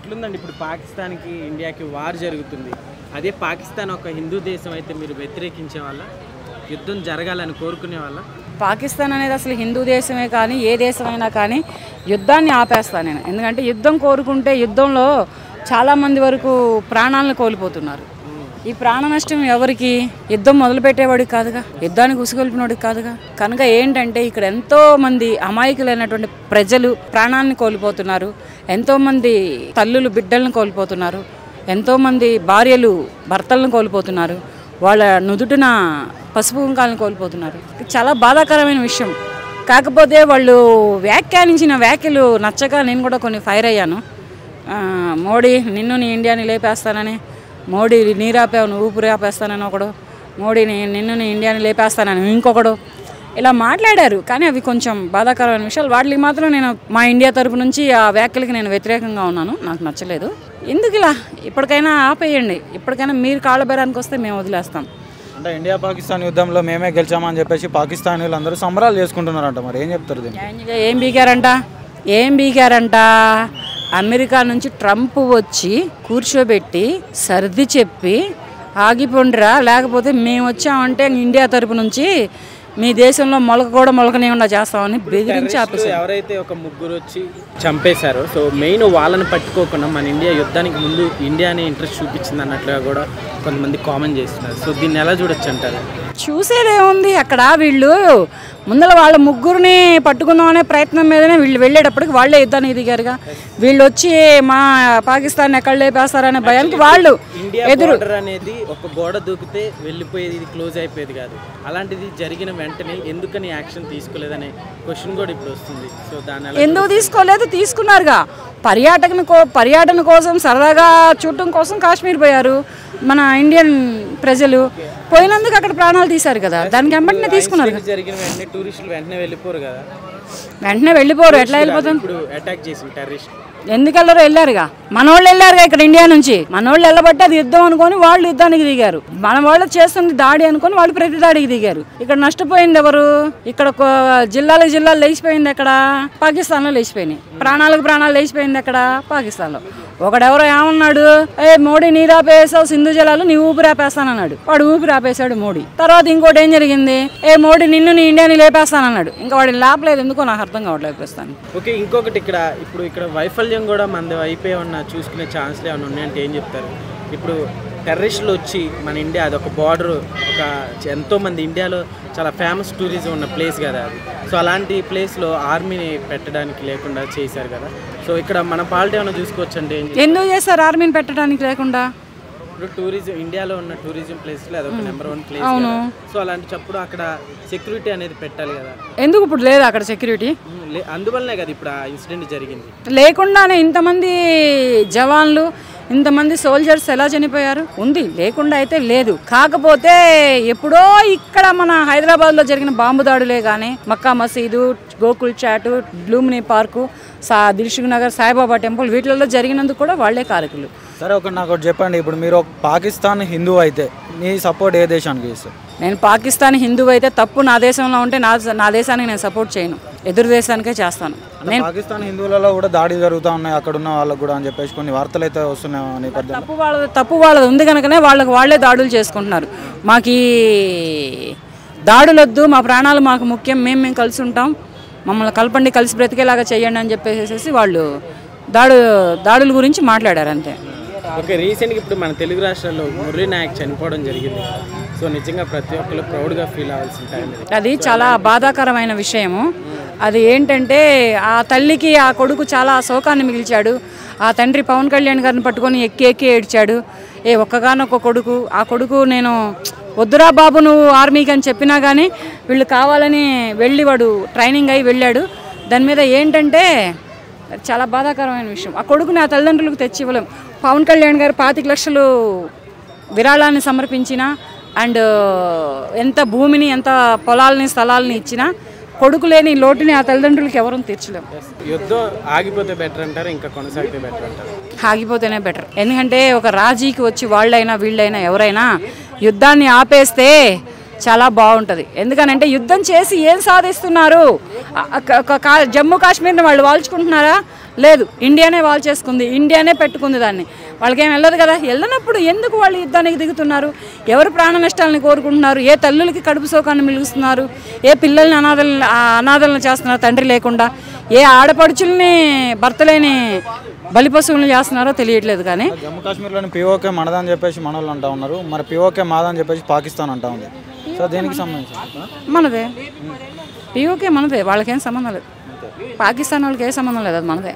ఎట్లుందండి ఇప్పుడు పాకిస్తాన్కి ఇండియాకి వార్ జరుగుతుంది. అదే పాకిస్తాన్ ఒక హిందూ దేశం అయితే మీరు వ్యతిరేకించే వాళ్ళ, యుద్ధం జరగాలని కోరుకునే వాళ్ళ? పాకిస్తాన్ అనేది అసలు హిందూ దేశమే కానీ ఏ దేశమైనా కానీ యుద్ధాన్ని ఆపేస్తాను నేను. ఎందుకంటే యుద్ధం కోరుకుంటే యుద్ధంలో చాలామంది వరకు ప్రాణాలను కోల్పోతున్నారు. ఈ ప్రాణ నష్టం ఎవరికి? యుద్ధం మొదలుపెట్టేవాడికి కాదుగా, యుద్ధానికి ఉసుగొల్పినవాడికి కాదుగా. కనుక ఏంటంటే ఇక్కడ ఎంతోమంది అమాయకులైనటువంటి ప్రజలు ప్రాణాలను కోల్పోతున్నారు, ఎంతోమంది తల్లులు బిడ్డలను కోల్పోతున్నారు, ఎంతోమంది భార్యలు భర్తలను కోల్పోతున్నారు, వాళ్ళ నుదుటిన పసుపు కుంకాలను కోల్పోతున్నారు. చాలా బాధాకరమైన విషయం. కాకపోతే వాళ్ళు వ్యాఖ్యానించిన వ్యాఖ్యలు నచ్చక నేను కూడా కొన్ని ఫైర్ అయ్యాను. మోడీ నిన్ను నీ ఇండియాని లేపేస్తానని, మోడీ నీరాపావు నువ్వు ఊపిరి ఆపేస్తానని ఒకడు, మోడీని నిన్ను నీ ఇండియాని లేపేస్తానని ఇంకొకడు, ఇలా మాట్లాడారు. కానీ అవి కొంచెం బాధాకరమైన విషయాలు. వాటికి మాత్రం నేను మా ఇండియా తరపు నుంచి ఆ వ్యాఖ్యలకి నేను వ్యతిరేకంగా ఉన్నాను. నాకు నచ్చలేదు. ఎందుకు ఇలా? ఇప్పటికైనా ఆపేయండి. ఇప్పటికైనా మీరు కాళ్ళ బేరానికి వస్తే మేము వదిలేస్తాం. అంటే ఇండియా పాకిస్తాన్ యుద్ధంలో మేమే గెలిచామని చెప్పేసి పాకిస్తానీలు అందరూ సంబరాలు చేసుకుంటున్నారంట. మరి ఏం చెప్తారు దీన్ని? ఏం బీకారంట? అమెరికా నుంచి ట్రంప్ వచ్చి కూర్చోబెట్టి సర్ది చెప్పి ఆగిపోండిరా, లేకపోతే మేము వచ్చామంటే ఇండియా తరపు నుంచి మీ దేశంలో మొలక కూడా మొలకనేకుండా చేస్తామని బెదిరించి ఆపేసారు. ఎవరైతే ఒక ముగ్గురు వచ్చి చంపేశారో, సో మెయిన్ వాళ్ళని పట్టుకోకుండా మన ఇండియా యుద్ధానికి ముందు ఇండియాని ఇంట్రెస్ట్ చూపించింది అన్నట్లుగా కూడా కొంతమంది కామెంట్ చేస్తున్నారు. సో దీన్ని ఎలా చూడొచ్చు అంటారు? చూసేదేముంది, అక్కడ వీళ్ళు ముందర వాళ్ళ ముగ్గురిని పట్టుకుందాం అనే ప్రయత్నం మీదనే వీళ్ళు వెళ్ళేటప్పటికి వాళ్ళే యుద్ధానికి దిగారుగా. వీళ్ళు వచ్చి మా పాకిస్తాన్ ఎక్కడ లేపేస్తారనే భయానికి వాళ్ళు ఎదురు అనేది ఒక గోడ దూకితే వెళ్ళిపోయేది, ఇది క్లోజ్ అయిపోయేది కాదు. అలాంటిది జరిగిన వెంటనే ఎందుకని యాక్షన్ తీసుకోలేదనే క్వశ్చన్ కూడా ఇప్పుడు వస్తుంది. సో దాని ఎందుకు తీసుకోలేదు? తీసుకున్నారుగా. పర్యాటన కోసం సరదాగా చూడటం కోసం కాశ్మీర్ పోయారు మన ఇండియన్ ప్రజలు. పోయినందుకు అక్కడ ప్రాణాలు తీశారు కదా, దానికి వెంటనే తీసుకున్నారు. జరిగిన వెంటనే టూరిస్టులు వెంటనే వెళ్ళిపోరు కదా. వెంటనే వెళ్ళిపోరు. ఎట్లా వెళ్ళిపోతాం? ఇప్పుడు అటాక్ చేసిన టెర్రరిస్ట్ ఎందుకు వెళ్ళరు? వెళ్ళారుగా, మనోళ్ళు వెళ్ళారుగా ఇక్కడ ఇండియా నుంచి. మనోళ్ళు వెళ్ళబట్టి అది యుద్ధం అనుకొని వాళ్ళు యుద్ధానికి దిగారు. మన వాళ్ళు చేస్తుంది దాడి అనుకొని వాళ్ళు ప్రతి దాడికి దిగారు. ఇక్కడ నష్టపోయింది ఎవరు? ఇక్కడ జిల్లాలు లేచిపోయింది ఎక్కడ? పాకిస్తాన్లో లేచిపోయినాయి. ప్రాణాలు లేచిపోయింది ఎక్కడ? పాకిస్తాన్లో. ఒకడెవరో ఏమన్నాడు, మోడీ నీరాపేసావు సింధు జలాలు, నీ ఊపిరి ఆపేస్తానన్నాడు. వాడు ఊపిరి ఆపేశాడు మోడీ. తర్వాత ఇంకోటి ఏం జరిగింది, మోడీ నిన్ను నీ ఇండియాని లేపేస్తానన్నాడు. ఇంకా వాడిని లేపలేదు. ఎందుకో నాకు అర్థం కావట్లేదు ప్రస్తుతాన్ని. ఓకే, ఇంకొకటి ఇక్కడ వైఫల్యం కూడా మనది అయిపోయి ఉన్న చూసుకునే ఛాన్స్లు ఏమైనా ఉన్నాయంటే ఏం చెప్తారు? ఇప్పుడు టెర్రరిస్టులు వచ్చి మన ఇండియా అదొక బార్డర్, ఒక ఎంతోమంది ఇండియాలో చాలా ఫేమస్ టూరిజం ఉన్న ప్లేస్ కదా అది. సో అలాంటి ప్లేస్లో ఆర్మీని పెట్టడానికి లేకుండా చేశారు కదా. సో ఇక్కడ మన పాలిటీ ఏమైనా చూసుకోవచ్చు అంటే ఎందుకు చేస్తారు ఆర్మీని పెట్టడానికి లేకుండా? ఇప్పుడు టూరిజం ఇండియాలో ఉన్న టూరిజం ప్లేస్లో అదొక నెంబర్ 1 ప్లేస్. అవును. సో అలాంటప్పుడు అక్కడ సెక్యూరిటీ అనేది పెట్టాలి కదా. ఎందుకు ఇప్పుడు లేదు అక్కడ సెక్యూరిటీ? అందువల్లనే కదా ఇప్పుడు ఆ ఇన్సిడెంట్ జరిగింది. లేకుండానే ఇంతమంది జవాన్లు, ఇంతమంది సోల్జర్స్ ఎలా చనిపోయారు? ఉంది, లేకుండా అయితే లేదు. కాకపోతే ఎప్పుడో ఇక్కడ మన హైదరాబాద్లో జరిగిన బాంబు దాడులే కానీ మక్కా మసీదు, గోకుల్ చాటు, బ్లూమినీ పార్కు, దిల్సుఖ్ నగర్, సాయిబాబా టెంపుల్ వీటిల్లో జరిగినందుకు కూడా వాళ్లే కారకులు. సరే, నాకు చెప్పండి, ఇప్పుడు మీరు పాకిస్తాన్ హిందూ అయితే నీ సపోర్ట్ ఏ దేశానికి ఇస్తారు? నేను పాకిస్తాన్ హిందువు అయితే తప్పు నా దేశంలో ఉంటే నా దేశానికి నేను సపోర్ట్ చేయను, ఎదురు దేశానికే చేస్తాను. నేను పాకిస్తాన్ హిందువులలో కూడా దాడి జరుగుతూ ఉన్నాయి అక్కడ ఉన్న వాళ్ళకు కూడా అని చెప్పేసి కొన్ని వార్తలు అయితే వస్తున్నాయి. తప్పు వాళ్ళది ఉంది కనుకనే వాళ్ళే దాడులు చేసుకుంటున్నారు. మాకు ఈ దాడులొద్దు, మా ప్రాణాలు మాకు ముఖ్యం, మేము కలిసి ఉంటాం, మమ్మల్ని కలపండి, కలిసి బ్రతికేలాగా చేయండి అని చెప్పేసి వాళ్ళు దాడుల గురించి మాట్లాడారు అంతే. ఓకే, రీసెంట్గా ఇప్పుడు మన తెలుగు రాష్ట్రాల్లో మురళీ నాయక్ చనిపోవడం జరిగింది. సో నిజంగా ప్రతి ఒక్కరు ప్రౌడ్గా ఫీల్ అవ్వాల్సిన టైం అది. చాలా బాధాకరమైన విషయము. అది ఏంటంటే ఆ తల్లికి ఆ కొడుకు చాలా శోకాన్ని మిగిల్చాడు. ఆ తండ్రి పవన్ కళ్యాణ్ గారిని పట్టుకొని ఎక్కి ఏడ్చాడు. ఒక్కగానొక్క కొడుకు. ఆ కొడుకు నేను వద్దురా బాబు నువ్వు ఆర్మీకి అని చెప్పినా కానీ వీళ్ళు కావాలని వెళ్ళి వాడు ట్రైనింగ్ అయి వెళ్ళాడు. దాని మీద ఏంటంటే చాలా బాధాకరమైన విషయం. ఆ కొడుకుని ఆ తల్లిదండ్రులకు తెచ్చి ఇవ్వలేం. పవన్ కళ్యాణ్ గారు 25 లక్షలు విరాళాన్ని సమర్పించిన అండ్ ఎంత భూమిని, ఎంత పొలాలని, స్థలాలని ఇచ్చినా కొడుకు లేని లోటుని ఆ తల్లిదండ్రులకి ఎవరూ తీర్చలేం. యుద్ధం ఆగిపోతే బెటర్ అంటారు, ఇంకా కొనసాగితే బెటర్ అంటారు? ఆగిపోతేనే బెటర్. ఎందుకంటే ఒక రాజీకి వచ్చి వాళ్ళైనా వీళ్ళైనా ఎవరైనా యుద్ధాన్ని ఆపేస్తే చాలా బాగుంటుంది. ఎందుకనంటే యుద్ధం చేసి ఏం సాధిస్తున్నారు? జమ్మూ కాశ్మీర్ని వాళ్ళు వాల్చుకుంటున్నారా? లేదు, ఇండియానే వాల్ చేసుకుంది, ఇండియానే పెట్టుకుంది దాన్ని. వాళ్ళకేం వెళ్ళదు కదా. వెళ్ళనప్పుడు ఎందుకు వాళ్ళు యుద్ధానికి దిగుతున్నారు? ఎవరు ప్రాణ నష్టాలను కోరుకుంటున్నారు? ఏ తల్లులకి కడుపు సోకాన్ని మిలుగుతున్నారు? ఏ పిల్లల్ని అనాథలను చేస్తున్నారు తండ్రి లేకుండా? ఏ ఆడపడుచుల్ని భర్తలేని బలిపశువులను చేస్తున్నారో తెలియట్లేదు. కానీ జమ్మూ కాశ్మీర్లోని పిఓకే మనదని చెప్పేసి మన వాళ్ళు అంటూ ఉన్నారు, మరి పిఓకే మాదని చెప్పేసి పాకిస్తాన్ అంటా ఉంది. సో దీనికి సంబంధించి మనదే పిఓకే మనదే, వాళ్ళకేం సంబంధం లేదు. పాకిస్తాన్ వాళ్ళకి ఏ సంబంధం లేదు, అది మనదే.